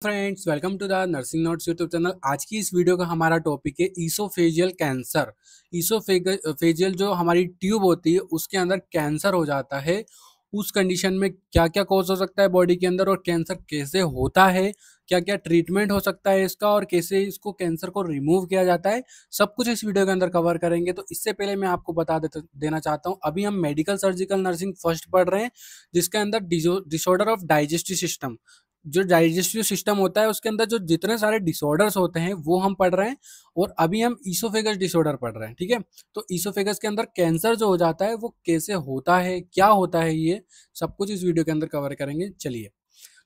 Friends, welcome to the nursing notes YouTube channel. आज की इस वीडियो का हमारा टॉपिक है ईसोफेजियल कैंसर। ईसोफेजियल जो हमारी ट्यूब होती है उसके अंदर कैंसर हो जाता है। उस कंडीशन में क्या क्या कॉज हो सकता है बॉडी के अंदर, और कैंसर कैसे होता है, क्या क्या ट्रीटमेंट हो सकता है इसका, और कैसे इसको कैंसर को रिमूव किया जाता है, सब कुछ इस वीडियो के अंदर कवर करेंगे। तो इससे पहले मैं आपको देना चाहता हूँ, अभी हम मेडिकल सर्जिकल नर्सिंग फर्स्ट पढ़ रहे हैं, जिसके अंदर डिसऑर्डर ऑफ डाइजेस्टिव सिस्टम, जो डाइजेस्टिव सिस्टम होता है उसके अंदर जो जितने सारे डिसऑर्डर्स होते हैं वो हम पढ़ रहे हैं। और अभी हम ईसोफेगस डिसऑर्डर पढ़ रहे हैं, ठीक है। तो ईसोफेगस के अंदर कैंसर जो हो जाता है वो कैसे होता है, क्या होता है, ये सब कुछ इस वीडियो के अंदर कवर करेंगे। चलिए,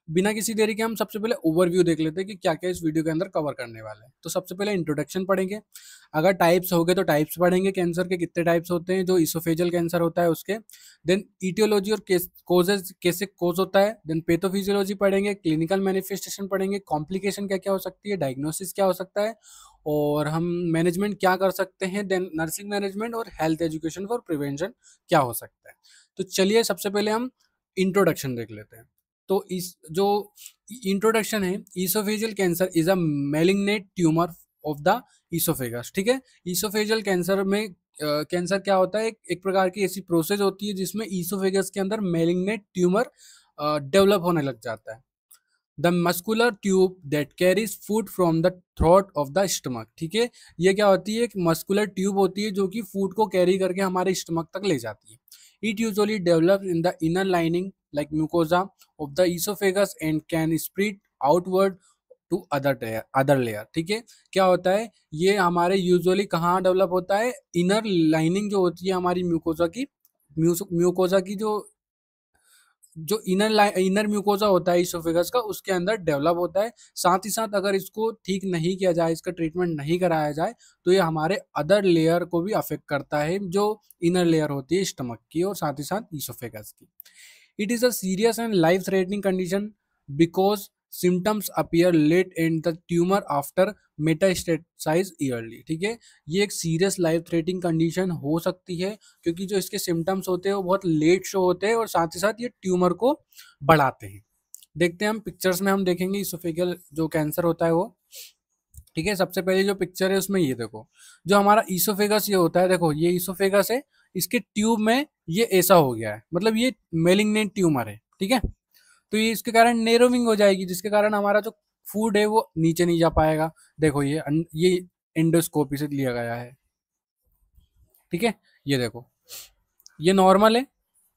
बिना किसी देरी के हम सबसे पहले ओवरव्यू देख लेते हैं कि क्या क्या इस वीडियो के अंदर कवर करने वाले हैं। तो सबसे पहले इंट्रोडक्शन पढ़ेंगे। अगर टाइप्स हो गए तो टाइप्स पढ़ेंगे, कैंसर के कितने टाइप्स होते हैं, जो इसोफेजियल कैंसर होता है उसके। देन ईटियोलॉजी और कोजेज, कैसे कोज होता है। देन पैथोफिजियोलॉजी पढ़ेंगे, क्लिनिकल मैनिफेस्टेशन पढ़ेंगे, कॉम्प्लिकेशन क्या क्या हो सकती है, डायग्नोसिस क्या हो सकता है, और हम मैनेजमेंट क्या कर सकते हैं। देन नर्सिंग मैनेजमेंट और हेल्थ एजुकेशन फॉर प्रिवेंशन क्या हो सकता है। तो चलिए सबसे पहले हम इंट्रोडक्शन देख लेते हैं। तो इस जो इंट्रोडक्शन है, oesophageal cancer is a malignant tumour of the oesophagus, ठीक है। ईसोफेजियल कैंसर में कैंसर क्या होता है, एक प्रकार की ऐसी प्रोसेस होती है जिसमें ईसोफेगस के अंदर मैलिग्नेंट ट्यूमर डेवलप होने लग जाता है। The muscular tube that carries food from the throat of the stomach, ठीक है। ये क्या होती है, एक मस्कुलर ट्यूब होती है जो कि फूड को कैरी करके हमारे स्टमक तक ले जाती है। It usually develop in the inner lining like mucosa of the oesophagus and can spread outward to other layer, ठीक है। क्या होता है, ये हमारे यूजुअली कहाँ डेवलप होता है, इनर लाइनिंग जो होती है हमारी म्यूकोजा की, म्यूकोजा की जो इनर म्यूकोजा होता है इसोफेगस का, उसके अंदर डेवलप होता है। साथ ही साथ अगर इसको ठीक नहीं किया जाए, इसका ट्रीटमेंट नहीं कराया जाए, तो ये हमारे अदर लेयर को भी अफेक्ट करता है, जो इनर लेयर होती है स्टमक की और साथ ही साथ इसोफेगस की। It is a serious and life threatening condition because symptoms appear late in the tumour after metastasize early, ठीक है। ये एक सीरियस लाइफ थ्रेटनिंग कंडीशन हो सकती है क्योंकि जो इसके सिम्टम्स होते हैं वो बहुत लेट शो होते हैं और साथ ही साथ ये ट्यूमर को बढ़ाते हैं। देखते हैं हम पिक्चर्स में, हम देखेंगे इसोफेगल जो कैंसर होता है वो, ठीक है। सबसे पहले जो पिक्चर है उसमें ये देखो, जो हमारा ईसोफेगस ये होता है, देखो ये ईसोफेगस है, इसके ट्यूब में ये ऐसा हो गया है, मतलब ये मेलिग्नेंट ट्यूमर है, ठीक है। तो ये इसके कारण नेरोविंग हो जाएगी, जिसके कारण हमारा जो फूड है वो नीचे नहीं जा पाएगा। देखो ये एंडोस्कोपी से लिया गया है, ठीक है। ये देखो, ये नॉर्मल है,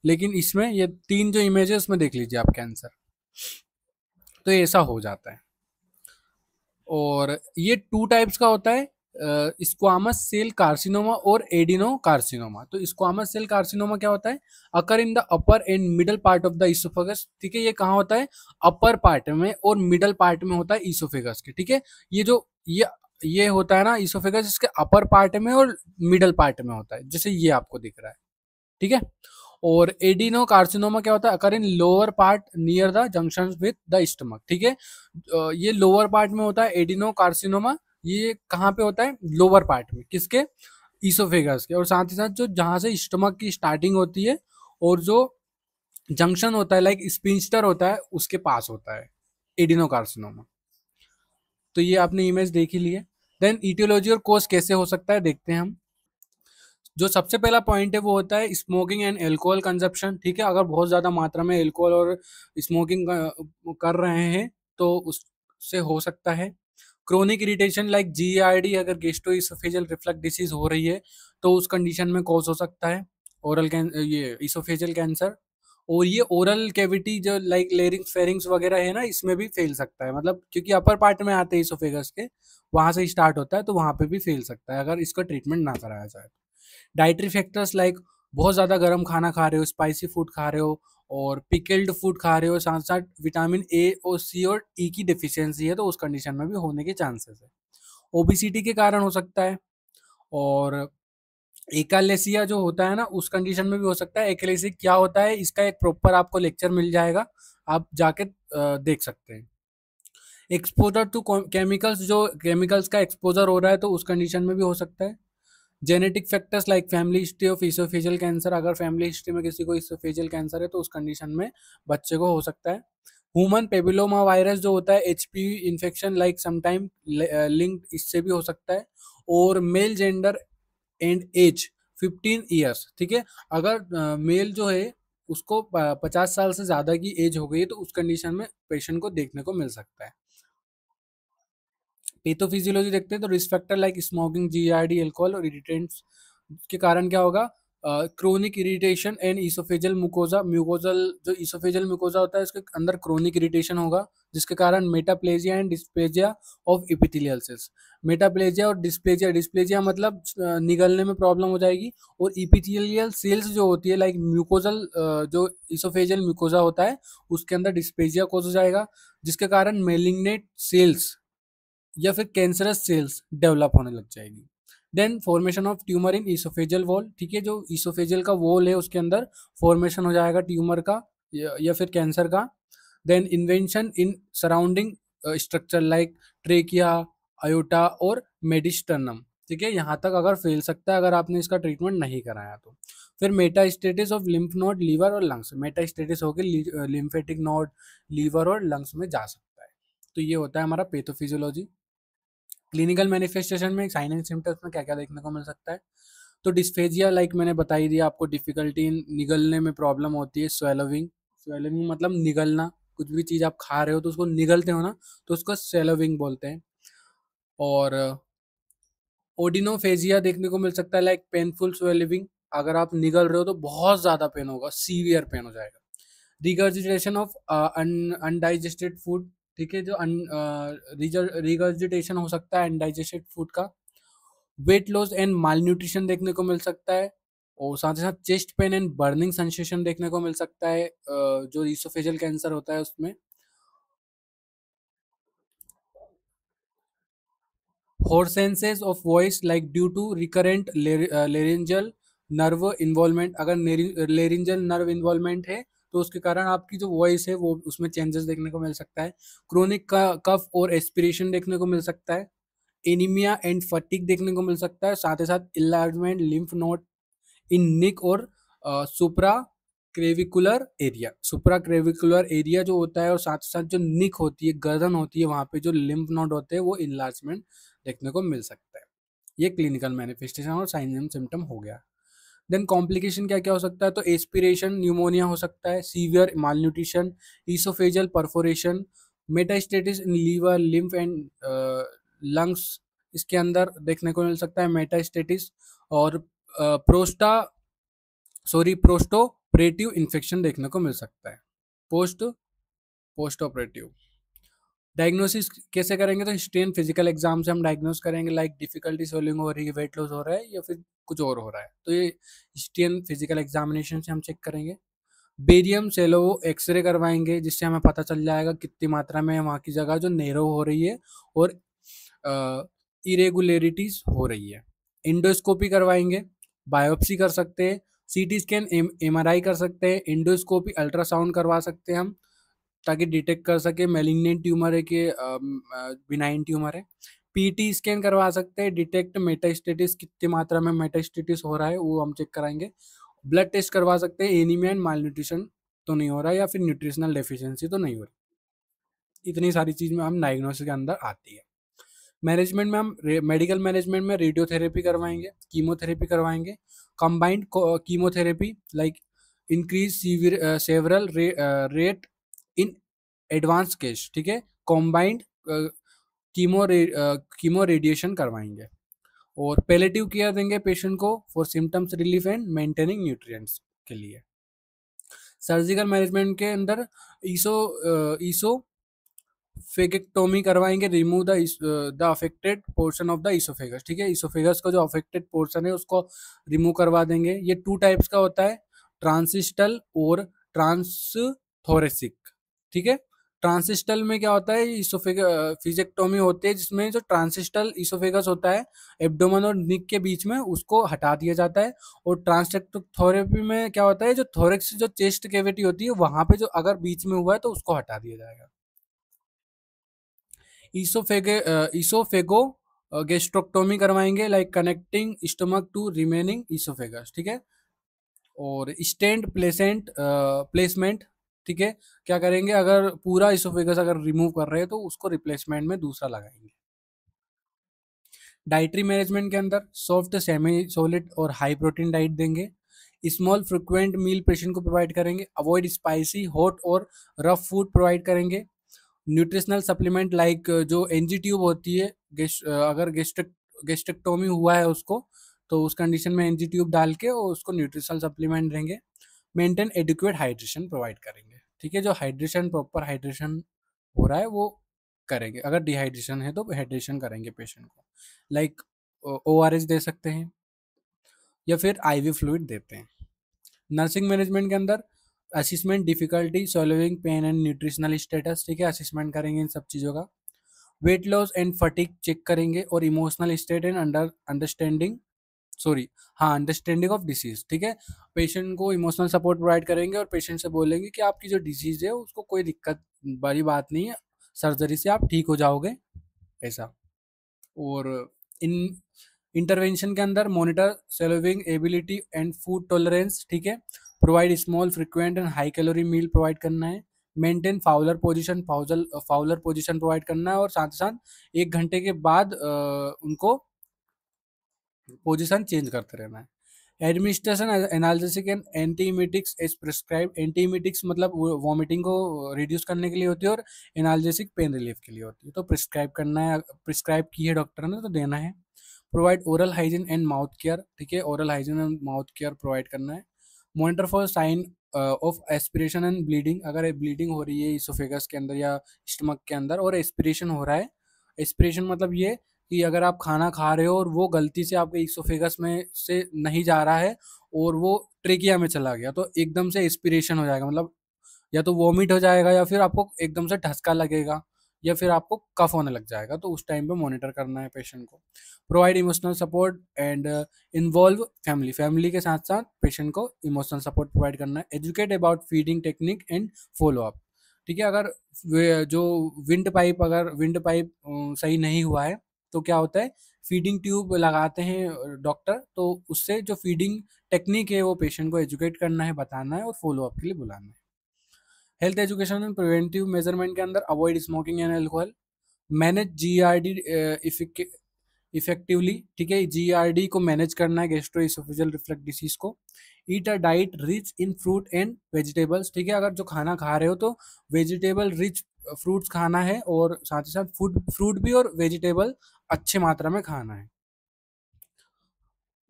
लेकिन इसमें ये तीन जो इमेज है उसमें देख लीजिए आप कैंसर, तो ये ऐसा हो जाता है। और ये टू टाइप्स का होता है, स्क्वामस सेल कार्सिनोमा और एडिनो कार्सिनोमा। तो स्क्वामस सेल कार्सिनोमा क्या होता है, occur in the upper and middle part of the esophagus, ठीक है। ये कहाँ होता है, अपर पार्ट में और मिडल पार्ट में होता है इसोफेगस के, ठीक है। ये जो ये होता है ना इसोफेगस, इसके अपर पार्ट में और मिडल पार्ट में होता है, जैसे ये आपको दिख रहा है, ठीक है। और एडिनो कार्सिनोमा क्या होता है, occur in lower part near the junction with the stomach, ठीक है। ये लोअर पार्ट में होता है एडिनो कार्सिनोमा। ये कहाँ पे होता है, लोअर पार्ट में, किसके, ईसोफेगस के। और साथ ही साथ जो जहाँ से स्टमक की स्टार्टिंग होती है और जो जंक्शन होता है लाइक स्पिंस्टर होता है, उसके पास होता है एडिनो कार्सिनोमा। तो ये आपने इमेज देख ही ली है। देन ईटियोलॉजी और कोज कैसे हो सकता है देखते हैं हम। जो सबसे पहला पॉइंट है वो होता है स्मोकिंग एंड एल्कोहल कंजप्शन, ठीक है। अगर बहुत ज़्यादा मात्रा में एल्कोहल और स्मोकिंग कर रहे हैं तो उससे हो सकता है। क्रोनिक इरिटेशन लाइक जीआरडी, अगर गेस्ट्रोइसोफेजियल रिफ्लक्स डिसीज हो रही है तो उस कंडीशन में कॉज हो सकता है ओरल ये इसोफेजियल कैंसर। और ये ओरल कैविटी जो लाइक लेरिंग्स फेरिंग्स वगैरह है ना, इसमें भी फैल सकता है, मतलब क्योंकि अपर पार्ट में आते हैं इसोफेगस के, वहां से स्टार्ट होता है, तो वहां पे भी फैल सकता है अगर इसका ट्रीटमेंट ना कराया जाए। डाइटरी फैक्टर्स लाइक बहुत ज़्यादा गर्म खाना खा रहे हो, स्पाइसी फूड खा रहे हो और पिकल्ड फूड खा रहे हो, साथ साथ विटामिन ए और सी और ई की डिफिशियंसी है, तो उस कंडीशन में भी होने के चांसेस है। ओबिसिटी के कारण हो सकता है। और एकालेसिया जो होता है ना, उस कंडीशन में भी हो सकता है। एकालेसिया क्या होता है, इसका एक प्रॉपर आपको लेक्चर मिल जाएगा, आप जाके देख सकते हैं। एक्सपोजर टू केमिकल्स, जो केमिकल्स का एक्सपोजर हो रहा है तो उस कंडीशन में भी हो सकता है। Genetic factors like family history of oesophageal cancer, अगर फैमिली हिस्ट्री में किसी को इसोफेजियल कैंसर है तो उस कंडीशन में बच्चे को हो सकता है। ह्यूमन पेपिलोमा वायरस जो होता है HPV infection like sometime linked इससे भी हो सकता है। और male gender and age 15 years, ठीक है। अगर मेल जो है उसको 50 साल से ज़्यादा की एज हो गई है तो उस कंडीशन में पेशेंट को देखने को मिल सकता है। पैथोफिजियोलॉजी देखते हैं तो risk factor like smoking, GERD, alcohol और इरिटेंट्स के कारण क्या होगा, chronic irritation and esophageal mucosa, mucosal जो इसोफेजल म्यूकोजा होता है उसके अंदर क्रोनिक इरिटेशन होगा जिसके कारण metaplasia and dysplasia of epithelial cells. Metaplasia और डिस्प्लेजिया, डिस्प्लेजिया मतलब निगलने में प्रॉब्लम हो जाएगी, और इपिथेलियल सेल्स जो होती है लाइक म्यूकोजल जो इसोफेजल म्यूकोजा होता है उसके अंदर डिस्प्लेजिया कोज हो जाएगा जिसके कारण मेलिग्नेंट सेल्स या फिर कैंसरस सेल्स डेवलप होने लग जाएगी। Then formation of tumour in oesophageal wall, ठीक है, जो इसोफेजल का वॉल है उसके अंदर फॉर्मेशन हो जाएगा ट्यूमर का या फिर कैंसर का। Then invention in surrounding structure like trachea, aorta और मेडिस्टर्नम, ठीक है, यहाँ तक अगर फैल सकता है अगर आपने इसका ट्रीटमेंट नहीं कराया तो। फिर metastasis of lymph node, liver और लंग्स, मेटास्टेटिस होकर लिम्फेटिक नोड, लीवर और लंग्स में जा सकता है। तो ये होता है हमारा पैथोफिजियोलॉजी। क्लिनिकल मैनिफेस्टेशन में साइन एंड सिम्टम्स में क्या क्या देखने को मिल सकता है, तो डिस्फेजिया लाइक मैंने बताई दिया आपको, डिफिकल्टी इन निगलने में प्रॉब्लम होती है, स्वेलोविंग, स्वेलोविंग मतलब निगलना, कुछ भी चीज़ आप खा रहे हो तो उसको निगलते हो ना तो उसको स्वेलोविंग बोलते हैं। और ओडिनोफेजिया देखने को मिल सकता है लाइक पेनफुल स्वेलोविंग, अगर आप निगल रहे हो तो बहुत ज़्यादा पेन होगा, सीवियर पेन हो जाएगा। रिगर्जिटेशन ऑफ अनडाइजेस्टेड फूड, ठीक है, जो रिगर्जिटेशन हो सकता है अनडाइजेस्टेड फूड का। Weight loss and mall nutrition देखने को मिल सकता है, और साथ ही साथ chest pain and burning sensation देखने को मिल सकता है जो इसोफेजियल कैंसर होता है उसमें। Hoarseness of voice like due to recurrent laryngeal nerve involvement, अगर लेरिंजल नर्व इन्वॉल्वमेंट है तो उसके कारण आपकी जो वॉइस है वो उसमें चेंजेस देखने को मिल सकता है। क्रोनिक कफ और एस्पिरेशन देखने को मिल सकता है। एनीमिया एंड फटीग देखने को मिल सकता है, साथ ही साथ इलार्जमेंट लिम्फ नोड इन निक और सुप्रा क्रेविकुलर एरिया, सुप्रा क्रेविकुलर एरिया जो होता है और साथ साथ जो निक होती है, गर्दन होती है, वहाँ पे जो लिम्फ नोड होते हैं वो इनलार्जमेंट देखने को मिल सकता है। ये क्लिनिकल मैनिफेस्टेशन और साइन एंड सिम्टम हो गया। देन कॉम्प्लिकेशन क्या क्या हो सकता है, तो एस्पिरेशन न्यूमोनिया हो सकता है, severe malnutrition, esophageal perforation, metastasis in liver lymph and lungs इसके अंदर देखने को मिल सकता है मेटास्टेटिस। और प्रोस्टा प्रोस्टोपरेटिव इन्फेक्शन देखने को मिल सकता है। पोस्ट पोस्ट ऑपरेटिव डायग्नोसिस कैसे करेंगे, तो हिस्ट्री एंड फिजिकल एग्जाम से हम डायग्नोस करेंगे लाइक डिफिकल्टी स्वेलिंग हो रही है, वेट लॉस हो रहा है या फिर कुछ और हो रहा है, तो ये हिस्ट्री एंड फिजिकल एग्जामिनेशन से हम चेक करेंगे। बेरियम सेलो एक्सरे करवाएंगे जिससे हमें पता चल जाएगा कितनी मात्रा में वहाँ की जगह जो नैरो हो रही है और इरेगुलरिटीज हो रही है। इंडोस्कोपी करवाएंगे, बायोप्सी कर सकते हैं, सीटी स्कैन, एमआरआई कर सकते हैं, इंडोस्कोपी अल्ट्रासाउंड करवा सकते हैं हम ताकि डिटेक्ट कर सके मेलिग्नेंट ट्यूमर है कि बिनाइन ट्यूमर है। पीटी स्कैन करवा सकते हैं, डिटेक्ट मेटास्टेटिस, कितनी मात्रा में मेटास्टेटिस हो रहा है वो हम चेक कराएंगे। ब्लड टेस्ट करवा सकते हैं, एनीमिया एंड माल न्यूट्रिशन तो नहीं हो रहा है या फिर न्यूट्रिशनल डेफिशिएंसी तो नहीं हो रही। इतनी सारी चीज़ में हम डायग्नोसिस के अंदर आती है। मैनेजमेंट में हम मेडिकल मैनेजमेंट में रेडियोथेरेपी करवाएंगे, कीमोथेरेपी करवाएंगे, combined chemotherapy like increase several rate in advance case, ठीक है, कॉम्बाइंड कीमो रेडिएशन करवाएंगे। और पैलेटिव केयर देंगे पेशेंट को for symptoms relief and maintaining nutrients के लिए। सर्जिकल मैनेजमेंट के अंदर ईसो फेगेक्टोमी करवाएंगे, remove the affected portion of the esophagus, ठीक है, इसोफेगस का जो अफेक्टेड पोर्शन है उसको रिमूव करवा देंगे। ये 2 टाइप्स का होता है, ट्रांसिस्टल और ट्रांसथोरेसिक, ठीक है। ट्रांसिस्टल में क्या होता है, फिजेक्टोमी होती है जिसमें जो ट्रांसिस्टल इसोफेगस होता है एब्डोमेन और निक के बीच में उसको हटा दिया जाता है। और ट्रांसथोरेपी में क्या होता है, जो थोरेक्स जो चेस्ट कैविटी होती है वहां पे जो अगर बीच में हुआ है तो उसको हटा दिया जाएगा। ईसोफेगो गेस्ट्रोक्टोमी करवाएंगे like connecting stomach to remaining oesophagus, ठीक है। और स्टेंट प्लेसमेंट ठीक है, क्या करेंगे, अगर पूरा इसोफेगस अगर रिमूव कर रहे हैं तो उसको रिप्लेसमेंट में दूसरा लगाएंगे। डाइटरी मैनेजमेंट के अंदर सॉफ्ट, सेमी सॉलिड और हाई प्रोटीन डाइट देंगे। स्मॉल फ्रिक्वेंट मील पेशेंट को प्रोवाइड करेंगे। अवॉइड स्पाइसी, हॉट और रफ फूड प्रोवाइड करेंगे। न्यूट्रिशनल सप्लीमेंट लाइक जो एनजी ट्यूब होती है, अगर गेस्ट्रेक्टोमी हुआ है उसको, तो उस कंडीशन में एनजी ट्यूब डाल के और उसको न्यूट्रिशनल सप्लीमेंट देंगे। मेंटेन एडिक्वेट हाइड्रेशन प्रोवाइड करेंगे। ठीक है, जो हाइड्रेशन, प्रॉपर हाइड्रेशन हो रहा है वो करेंगे। अगर डिहाइड्रेशन है तो हाइड्रेशन करेंगे पेशेंट को, लाइक ओआरएस दे सकते हैं या फिर आईवी फ्लूइड देते हैं। नर्सिंग मैनेजमेंट के अंदर assessment difficulty, solving pain and nutritional status. ठीक है, असिस्मेंट करेंगे इन सब चीज़ों का। Weight loss and fatigue check करेंगे और emotional state and understanding, sorry, हाँ, अंडरस्टैंडिंग ऑफ डिसीज। ठीक है, पेशेंट को इमोशनल सपोर्ट प्रोवाइड करेंगे और पेशेंट से बोलेंगे कि आपकी जो डिसीज है उसको कोई दिक्कत, बड़ी बात नहीं है, सर्जरी से आप ठीक हो जाओगे, ऐसा। और इन इंटरवेंशन के अंदर monitor swallowing ability and food tolerance. ठीक है, provide small frequent and high calorie meal provide करना है। मेंटेन फाउलर पोजीशन प्रोवाइड करना है और साथ ही साथ 1 घंटे के बाद उनको पोजीशन चेंज करते रहना है। Administration analgesic and antiemetics as prescribe. Antiemetics मतलब वॉमिटिंग को रिड्यूस करने के लिए होती है और एनाल्जेसिक पेन रिलीफ के लिए होती है। तो प्रिस्क्राइब करना है, प्रिस्क्राइब की है डॉक्टर ने तो देना है। Provide oral hygiene and mouth care. ठीक है, oral hygiene and mouth care provide करना है। Monitor for sign of aspiration and bleeding. अगर ब्लीडिंग हो रही है इसोफेगस के अंदर या स्टमक के अंदर और एस्पिरेशन हो रहा है, एस्पिरेशन मतलब ये कि अगर आप खाना खा रहे हो और वो गलती से आपके इसोफेगस में से नहीं जा रहा है और वो ट्रेकिया में चला गया, तो एकदम से एस्पिरेशन हो जाएगा, मतलब या तो वॉमिट हो जाएगा या फिर आपको एकदम से ठसका लगेगा या फिर आपको कफ होने लग जाएगा। तो उस टाइम पे मॉनिटर करना है पेशेंट को। Provide emotional support and involve family के साथ साथ पेशेंट को इमोशनल सपोर्ट प्रोवाइड करना है। Educate about feeding technique and follow up. ठीक है, अगर जो विंड पाइप सही नहीं हुआ है तो क्या होता है, फीडिंग ट्यूब लगाते हैं डॉक्टर, तो उससे जो फीडिंग टेक्निक है वो पेशेंट को एजुकेट करना है, बताना है और फॉलो अप के लिए बुलाना है। Health education and preventive measurement के अंदर avoid smoking and alcohol. Manage GRD effectively. ठीक है, जीआरडी को मैनेज करना है, गैस्ट्रो इसोफेजियल रिफ्लक्स डिसीज को। Eat a diet rich in fruit and vegetables. ठीक है, अगर जो खाना खा रहे हो तो वेजिटेबल रिच फ्रूट्स खाना है और साथ ही साथ फ्रूट भी और वेजिटेबल अच्छे मात्रा में खाना है।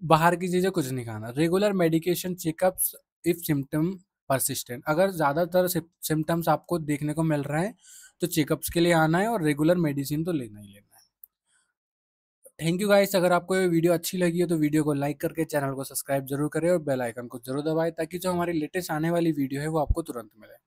बाहर की चीज़ें कुछ नहीं खाना। Regular medication checkups if symptom persistent. अगर ज़्यादातर सिम्टम्स आपको देखने को मिल रहे हैं तो चेकअप्स के लिए आना है और रेगुलर मेडिसिन तो लेना ही लेना है। थैंक यू गाइस, अगर आपको ये वीडियो अच्छी लगी है तो वीडियो को लाइक करके चैनल को सब्सक्राइब जरूर करें और बेल आइकन को जरूर दबाएं ताकि जो हमारी लेटेस्ट आने वाली वीडियो है वो आपको तुरंत मिले।